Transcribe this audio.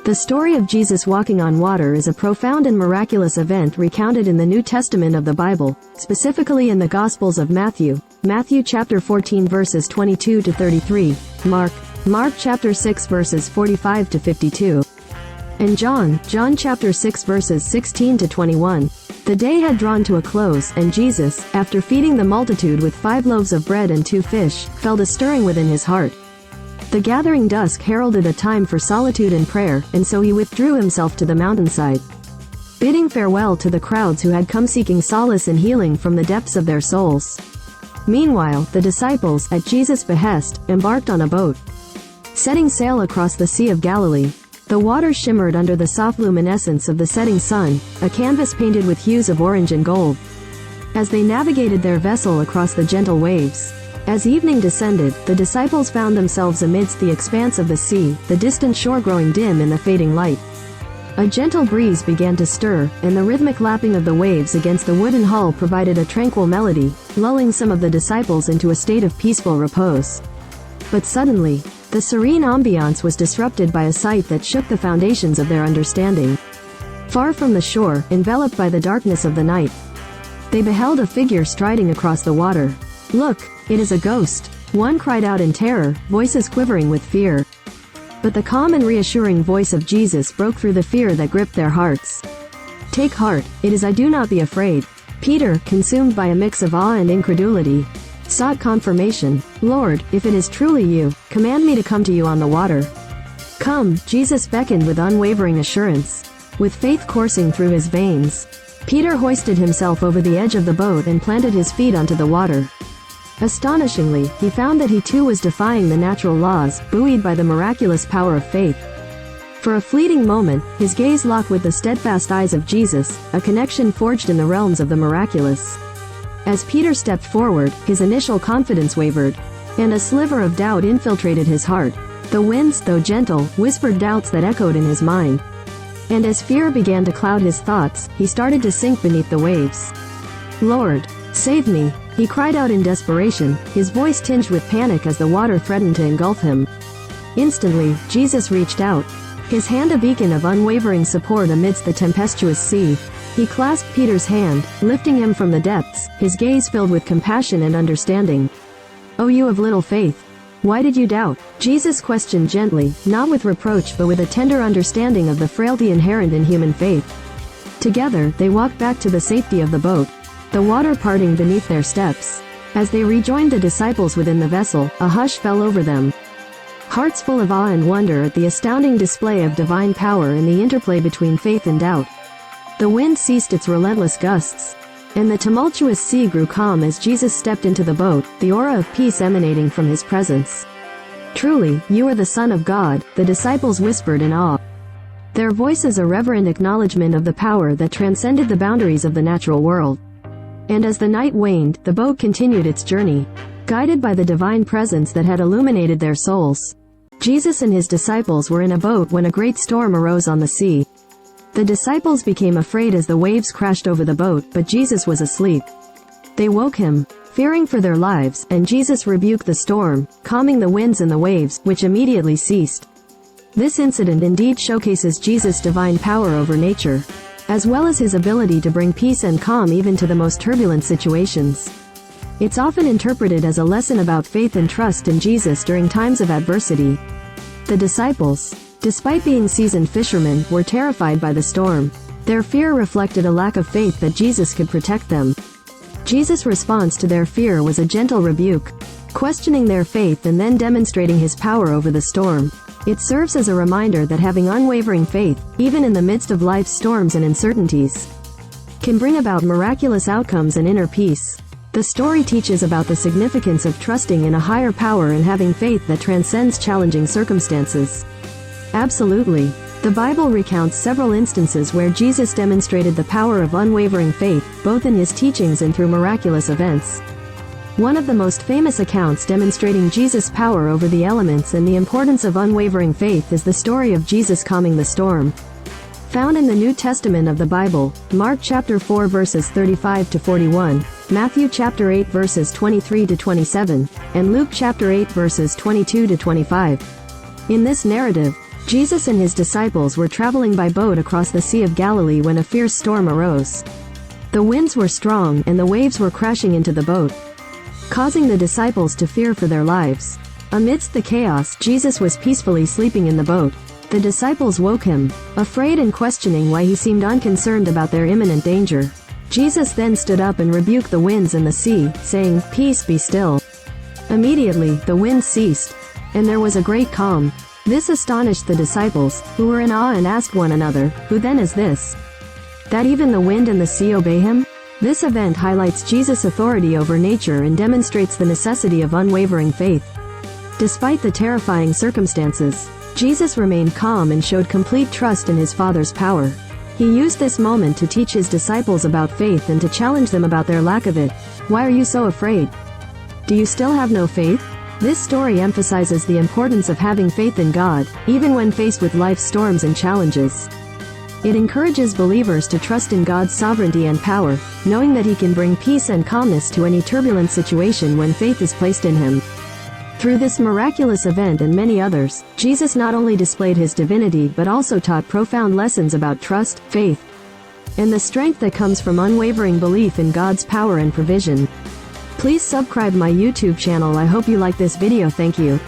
The story of Jesus walking on water is a profound and miraculous event recounted in the New Testament of the Bible, specifically in the Gospels of Matthew chapter 14 verses 22 to 33, Mark chapter 6 verses 45 to 52, and John chapter 6 verses 16 to 21. The day had drawn to a close, and Jesus, after feeding the multitude with 5 loaves of bread and 2 fish, felt a stirring within his heart. The gathering dusk heralded a time for solitude and prayer, and so he withdrew himself to the mountainside, bidding farewell to the crowds who had come seeking solace and healing from the depths of their souls. Meanwhile, the disciples, at Jesus' behest, embarked on a boat, setting sail across the Sea of Galilee. The water shimmered under the soft luminescence of the setting sun, a canvas painted with hues of orange and gold, as they navigated their vessel across the gentle waves. As evening descended, the disciples found themselves amidst the expanse of the sea, the distant shore growing dim in the fading light. A gentle breeze began to stir, and the rhythmic lapping of the waves against the wooden hull provided a tranquil melody, lulling some of the disciples into a state of peaceful repose. But suddenly, the serene ambiance was disrupted by a sight that shook the foundations of their understanding. Far from the shore, enveloped by the darkness of the night, they beheld a figure striding across the water. "Look, it is a ghost," one cried out in terror, voices quivering with fear. But the calm and reassuring voice of Jesus broke through the fear that gripped their hearts. "Take heart, it is I, do not be afraid." Peter, consumed by a mix of awe and incredulity, sought confirmation. "Lord, if it is truly you, command me to come to you on the water." "Come," Jesus beckoned with unwavering assurance. With faith coursing through his veins, Peter hoisted himself over the edge of the boat and planted his feet onto the water. Astonishingly, he found that he too was defying the natural laws, buoyed by the miraculous power of faith. For a fleeting moment, his gaze locked with the steadfast eyes of Jesus, a connection forged in the realms of the miraculous. As Peter stepped forward, his initial confidence wavered, and a sliver of doubt infiltrated his heart. The winds, though gentle, whispered doubts that echoed in his mind. And as fear began to cloud his thoughts, he started to sink beneath the waves. "Lord, save me," he cried out in desperation, his voice tinged with panic as the water threatened to engulf him. Instantly, Jesus reached out, his hand a beacon of unwavering support amidst the tempestuous sea. He clasped Peter's hand, lifting him from the depths, his gaze filled with compassion and understanding. "O you of little faith, why did you doubt?" Jesus questioned gently, not with reproach but with a tender understanding of the frailty inherent in human faith. Together, they walked back to the safety of the boat, the water parting beneath their steps. As they rejoined the disciples within the vessel, a hush fell over them, hearts full of awe and wonder at the astounding display of divine power and the interplay between faith and doubt. The wind ceased its relentless gusts, and the tumultuous sea grew calm as Jesus stepped into the boat, the aura of peace emanating from his presence. "Truly, you are the Son of God," the disciples whispered in awe, their voices a reverent acknowledgement of the power that transcended the boundaries of the natural world. And as the night waned, the boat continued its journey, guided by the divine presence that had illuminated their souls. Jesus and his disciples were in a boat when a great storm arose on the sea. The disciples became afraid as the waves crashed over the boat, but Jesus was asleep. They woke him, fearing for their lives, and Jesus rebuked the storm, calming the winds and the waves, which immediately ceased. This incident indeed showcases Jesus' divine power over nature, as well as his ability to bring peace and calm even to the most turbulent situations. It's often interpreted as a lesson about faith and trust in Jesus during times of adversity. The disciples, despite being seasoned fishermen, were terrified by the storm. Their fear reflected a lack of faith that Jesus could protect them. Jesus' response to their fear was a gentle rebuke, questioning their faith and then demonstrating his power over the storm. It serves as a reminder that having unwavering faith, even in the midst of life's storms and uncertainties, can bring about miraculous outcomes and inner peace. The story teaches about the significance of trusting in a higher power and having faith that transcends challenging circumstances. Absolutely. The Bible recounts several instances where Jesus demonstrated the power of unwavering faith, both in his teachings and through miraculous events. One of the most famous accounts demonstrating Jesus' power over the elements and the importance of unwavering faith is the story of Jesus calming the storm. Found in the New Testament of the Bible, Mark chapter 4 verses 35 to 41, Matthew chapter 8 verses 23 to 27, and Luke chapter 8 verses 22 to 25. In this narrative, Jesus and his disciples were traveling by boat across the Sea of Galilee when a fierce storm arose. The winds were strong and the waves were crashing into the boat, causing the disciples to fear for their lives. Amidst the chaos, Jesus was peacefully sleeping in the boat. The disciples woke him, afraid and questioning why he seemed unconcerned about their imminent danger. Jesus then stood up and rebuked the winds and the sea, saying, "Peace, be still." Immediately, the wind ceased, and there was a great calm. This astonished the disciples, who were in awe and asked one another, "Who then is this, that even the wind and the sea obey him?" This event highlights Jesus' authority over nature and demonstrates the necessity of unwavering faith. Despite the terrifying circumstances, Jesus remained calm and showed complete trust in his Father's power. He used this moment to teach his disciples about faith and to challenge them about their lack of it. Why are you so afraid? Do you still have no faith? This story emphasizes the importance of having faith in God, even when faced with life's storms and challenges. It encourages believers to trust in God's sovereignty and power, knowing that he can bring peace and calmness to any turbulent situation when faith is placed in him. Through this miraculous event and many others, Jesus not only displayed his divinity but also taught profound lessons about trust, faith, and the strength that comes from unwavering belief in God's power and provision. Please subscribe my YouTube channel. I hope you like this video. Thank you.